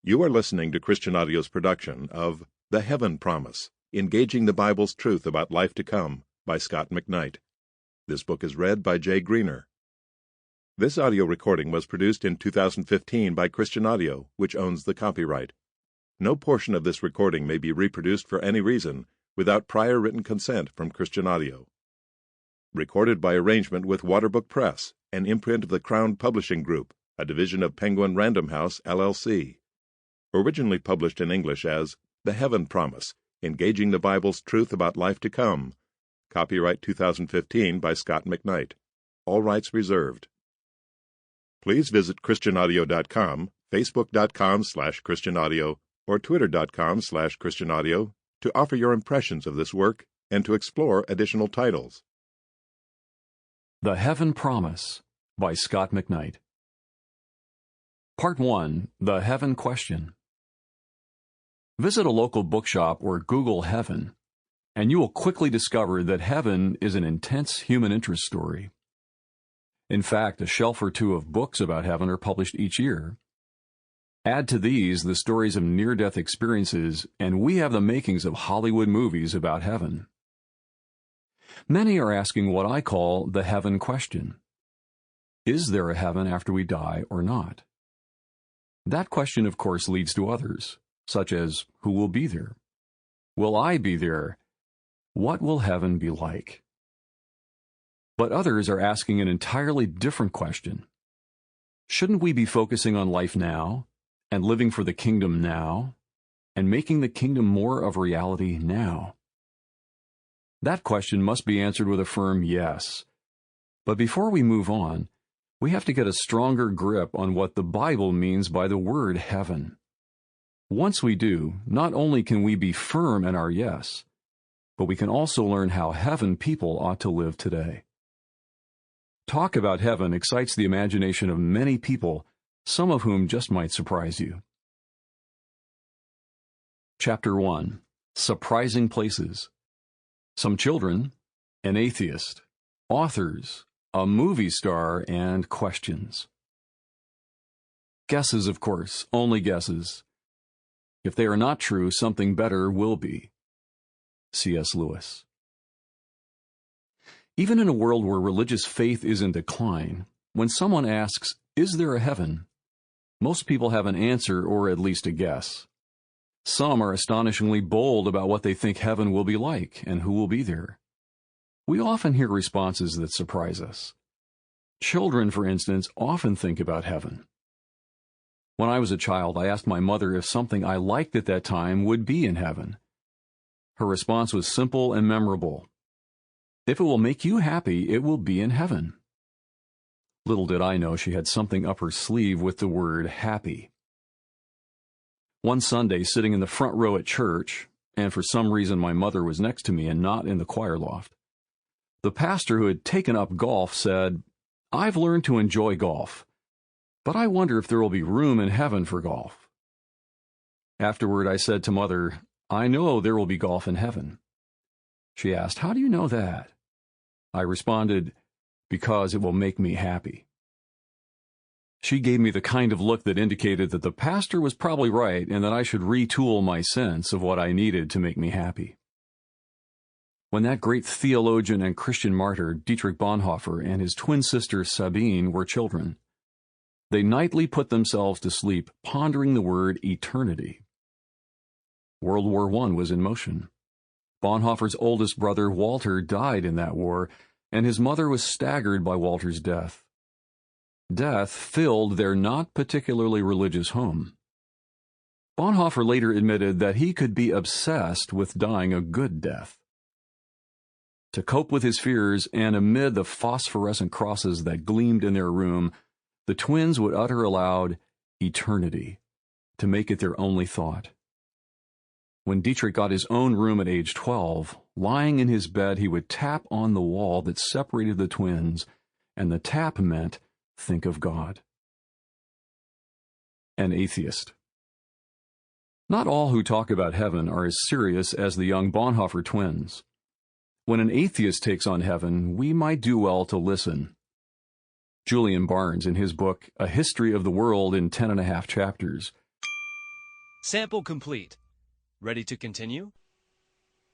You are listening to Christian Audio's production of The Heaven Promise, Engaging the Bible's Truth About Life to Come by Scot McKnight. This book is read by Jay Greener. This audio recording was produced in 2015 by Christian Audio, which owns the copyright. No portion of this recording may be reproduced for any reason without prior written consent from Christian Audio. Recorded by arrangement with Waterbook Press, an imprint of the Crown Publishing Group, a division of Penguin Random House, LLC. Originally published in English as The Heaven Promise, Engaging the Bible's Truth About Life to Come. Copyright 2015 by Scot McKnight. All rights reserved. Please visit ChristianAudio.com, Facebook.com/ChristianAudio, or Twitter.com/ChristianAudio to offer your impressions of this work and to explore additional titles. The Heaven Promise by Scot McKnight. Part 1. The Heaven Question. Visit a local bookshop or Google Heaven, and you will quickly discover that heaven is an intense human interest story. In fact, a shelf or two of books about heaven are published each year. Add to these the stories of near-death experiences, and we have the makings of Hollywood movies about heaven. Many are asking what I call the heaven question. Is there a heaven after we die or not? That question, of course, leads to others, such as, who will be there? Will I be there? What will heaven be like? But others are asking an entirely different question. Shouldn't we be focusing on life now, and living for the kingdom now, and making the kingdom more of reality now? That question must be answered with a firm yes. But before we move on, we have to get a stronger grip on what the Bible means by the word heaven. Once we do, not only can we be firm in our yes, but we can also learn how heaven people ought to live today. Talk about heaven excites the imagination of many people, some of whom just might surprise you. Chapter 1. Surprising Places. Some children, an atheist, authors, a movie star, and questions. Guesses, of course, only guesses. If they are not true, something better will be. C.S. Lewis. Even in a world where religious faith is in decline, when someone asks, "Is there a heaven?" most people have an answer or at least a guess. Some are astonishingly bold about what they think heaven will be like and who will be there. We often hear responses that surprise us. Children, for instance, often think about heaven. When I was a child, I asked my mother if something I liked at that time would be in heaven. Her response was simple and memorable. "If it will make you happy, it will be in heaven." Little did I know she had something up her sleeve with the word happy. One Sunday, sitting in the front row at church, and for some reason my mother was next to me and not in the choir loft, the pastor who had taken up golf said, "I've learned to enjoy golf, but I wonder if there will be room in heaven for golf." Afterward, I said to Mother, "I know there will be golf in heaven." She asked, "How do you know that?" I responded, "Because it will make me happy." She gave me the kind of look that indicated that the pastor was probably right and that I should retool my sense of what I needed to make me happy. When that great theologian and Christian martyr Dietrich Bonhoeffer and his twin sister Sabine were children, they nightly put themselves to sleep pondering the word eternity. World War I was in motion. Bonhoeffer's oldest brother Walter died in that war, and his mother was staggered by Walter's death. Death filled their not particularly religious home. Bonhoeffer later admitted that he could be obsessed with dying a good death. To cope with his fears, and amid the phosphorescent crosses that gleamed in their room, the twins would utter aloud, "Eternity," to make it their only thought. When Dietrich got his own room at age 12, lying in his bed, he would tap on the wall that separated the twins, and the tap meant, "Think of God." An atheist. Not all who talk about heaven are as serious as the young Bonhoeffer twins. When an atheist takes on heaven, we might do well to listen. Julian Barnes, in his book, A History of the World in 10.5 Chapters, Sample complete. Ready to continue?